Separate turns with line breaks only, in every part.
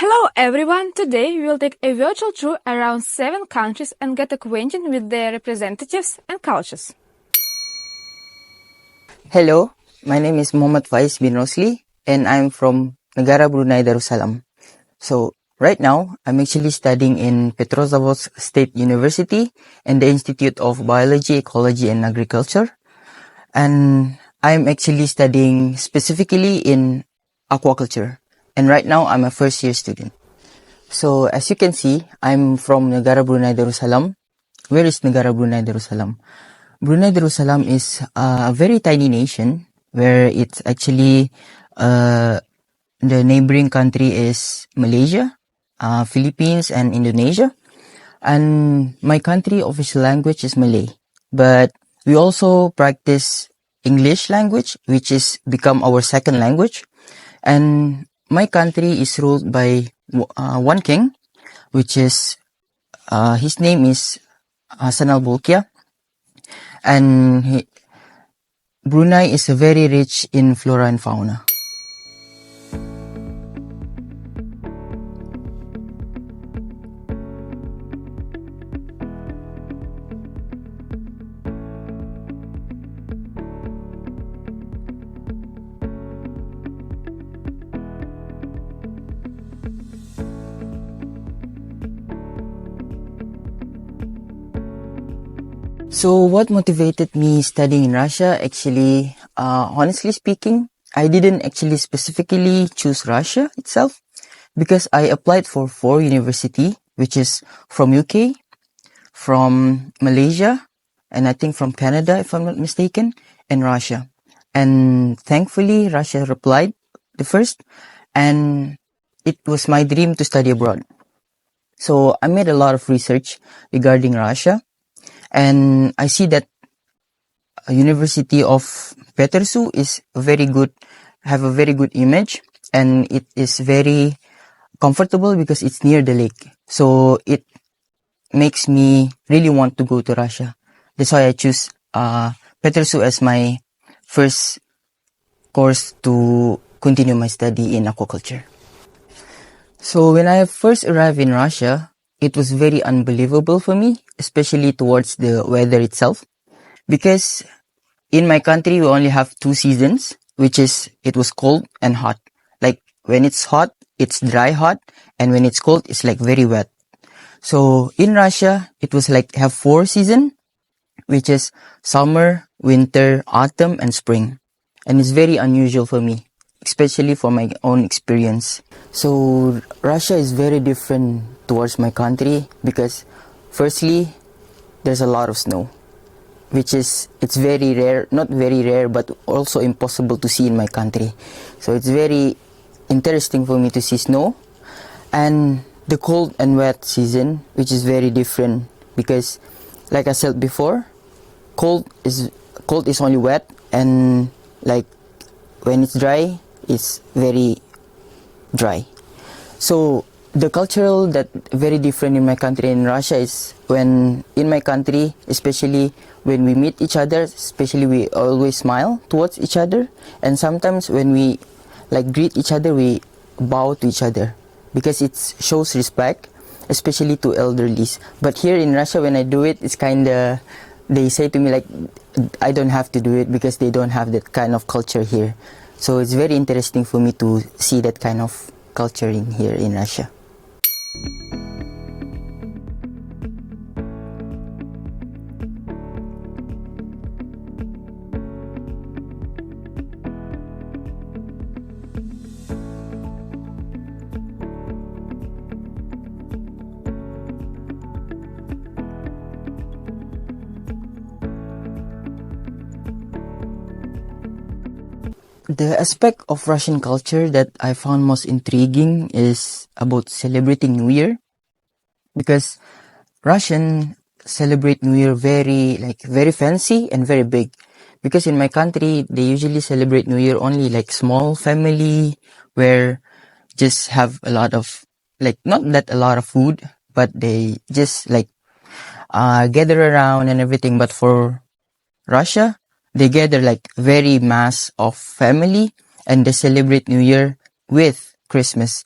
Hello everyone! Today we will take a virtual tour around 7 countries and get acquainted with their representatives and cultures.
Hello, my name is Muhammad-Faiz Roсли and I'm from Negara Brunei Darussalam. So right now I'm actually studying in Petrozavodsk State University and the Institute of Biology, Ecology and Agriculture. And I'm actually studying specifically in aquaculture. And right now I'm a first year student. So as you can see, I'm from Negara Brunei Darussalam. Where is Negara Brunei Darussalam? Brunei Darussalam is a very tiny nation where it's actually the neighboring country is Malaysia, Philippines and Indonesia. And my country official language is Malay. But we also practice English language, which is become our second language. And my country is ruled by one king, which is his name is Hassan al-Bolkiah, and Brunei is very rich in flora and fauna. So what motivated me studying in Russia? Actually, honestly speaking, I didn't actually specifically choose Russia itself because I applied for 4 universities, which is from UK, from Malaysia, and I think from Canada, if I'm not mistaken, and Russia. And thankfully, Russia replied the first, and it was my dream to study abroad. So I made a lot of research regarding Russia. And I see that University of Petersu is very good, have a very good image, and it is very comfortable because it's near the lake. So it makes me really want to go to Russia. That's why I choose Petersu as my first course to continue my study in aquaculture. So when I first arrived in Russia, it was very unbelievable for me, especially towards the weather itself. Because in my country, we only have 2 seasons, which is, it was cold and hot. Like when it's hot, it's dry hot. And when it's cold, it's like very wet. So in Russia, it was like have 4 seasons, which is summer, winter, autumn, and spring. And it's very unusual for me, especially for my own experience. So Russia is very different towards my country because firstly, there's a lot of snow, which is, it's very rare, not very rare, but also impossible to see in my country. So it's very interesting for me to see snow. And the cold and wet season, which is very different because, like I said before, cold is only wet, and like when it's dry, it's very dry. So the cultural that very different in my country and Russia is when in my country, especially when we meet each other, especially we always smile towards each other, and sometimes when we like greet each other, we bow to each other because it shows respect, especially to elderlies. But here in Russia, when I do it, it's kind of, they say to me like I don't have to do it because they don't have that kind of culture here. So it's very interesting for me to see that kind of culture in here in Russia. The aspect of Russian culture that I found most intriguing is about celebrating New Year, because Russian celebrate New Year very fancy and very big. Because in my country, they usually celebrate New Year only like small family where just have a lot of not that a lot of food, but they just gather around and everything. But for Russia, they gather like very mass of family and they celebrate New Year with Christmas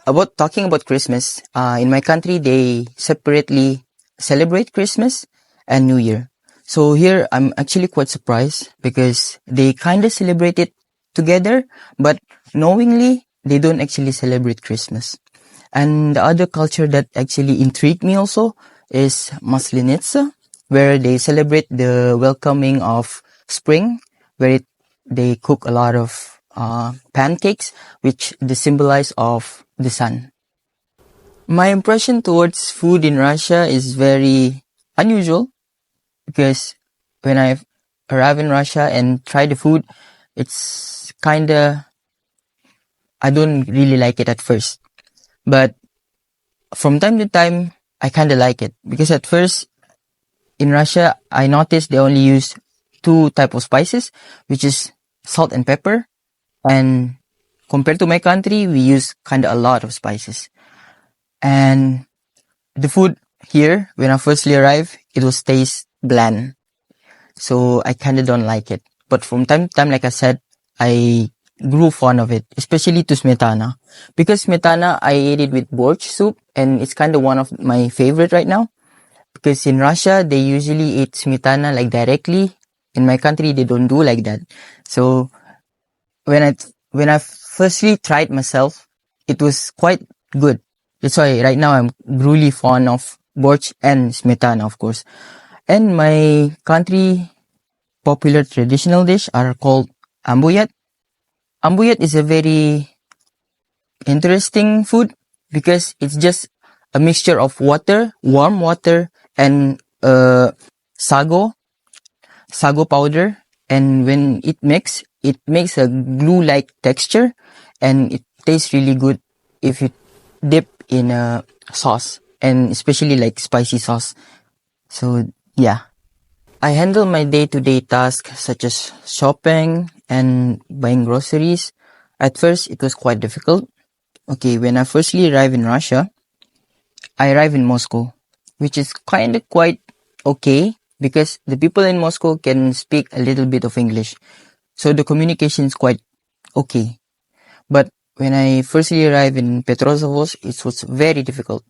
about talking about Christmas, in my country, they separately celebrate Christmas and New Year. So here, I'm actually quite surprised because they kind of celebrate it together, but knowingly, they don't actually celebrate Christmas. And the other culture that actually intrigued me also is Maslenitsa, where they celebrate the welcoming of spring, where they cook a lot of pancakes, which they symbolize of the sun. My impression towards food in Russia is very unusual because when I arrive in Russia and try the food, it's kinda, I don't really like it at first. But from time to time, I kinda like it because at first in Russia, I noticed they only use two type of spices, which is salt and pepper. And compared to my country, we use kinda a lot of spices. And the food here, when I firstly arrived, it was taste bland. So I kinda don't like it. But from time to time, like I said, I grew fond of it, especially to smetana. Because smetana, I ate it with borsch soup, and it's kinda one of my favorite right now. Because in Russia, they usually eat smetana like directly. In my country, they don't do like that. So when I firstly tried myself, it was quite good. That's why right now I'm really fond of borsch and smetana, of course. And my country popular traditional dish are called ambuyat. Ambuyat is a very interesting food because it's just a mixture of water, warm water, and sago powder. And when it makes a glue-like texture, and it tastes really good if you dip in a sauce, and especially like spicy sauce. So yeah. I handle my day-to-day tasks such as shopping and buying groceries. At first, it was quite difficult. Okay, when I firstly arrived in Russia, I arrived in Moscow, which is kind of quite okay because the people in Moscow can speak a little bit of English. So the communication is quite okay. But when I firstly arrived in Petrozavodsk, it was very difficult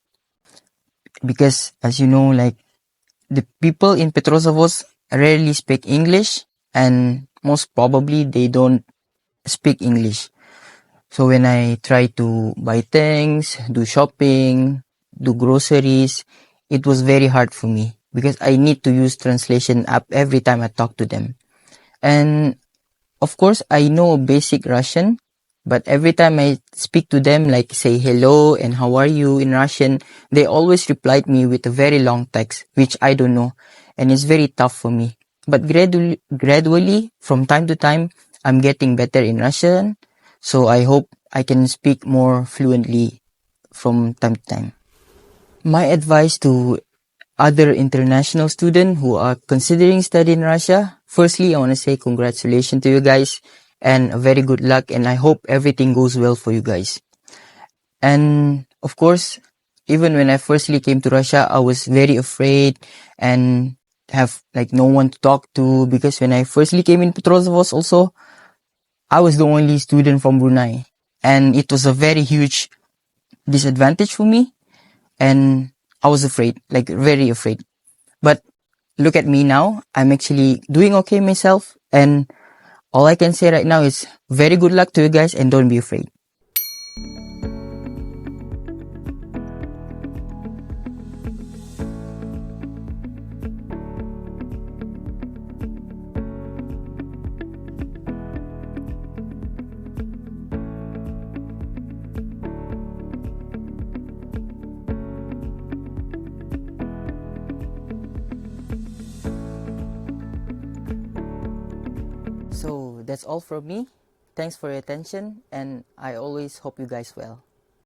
because, as you know, like the people in Petrozavodsk rarely speak English, and most probably they don't speak English. So when I try to buy things, do shopping, do groceries, it was very hard for me because I need to use translation app every time I talk to them. And of course, I know basic Russian, but every time I speak to them, like say hello and how are you in Russian, they always replied me with a very long text, which I don't know. And it's very tough for me. But gradually, from time to time, I'm getting better in Russian. So I hope I can speak more fluently from time to time. My advice to other international students who are considering studying in Russia, firstly, I want to say congratulations to you guys and a very good luck, and I hope everything goes well for you guys. And of course, even when I firstly came to Russia, I was very afraid and have like no one to talk to because when I firstly came in Petrozavodsk also, I was the only student from Brunei, and it was a very huge disadvantage for me, and I was afraid, like very afraid. But look at me now, I'm actually doing okay myself, and all I can say right now is very good luck to you guys and don't be afraid. So that's all from me. Thanks for your attention, and I always hope you guys well.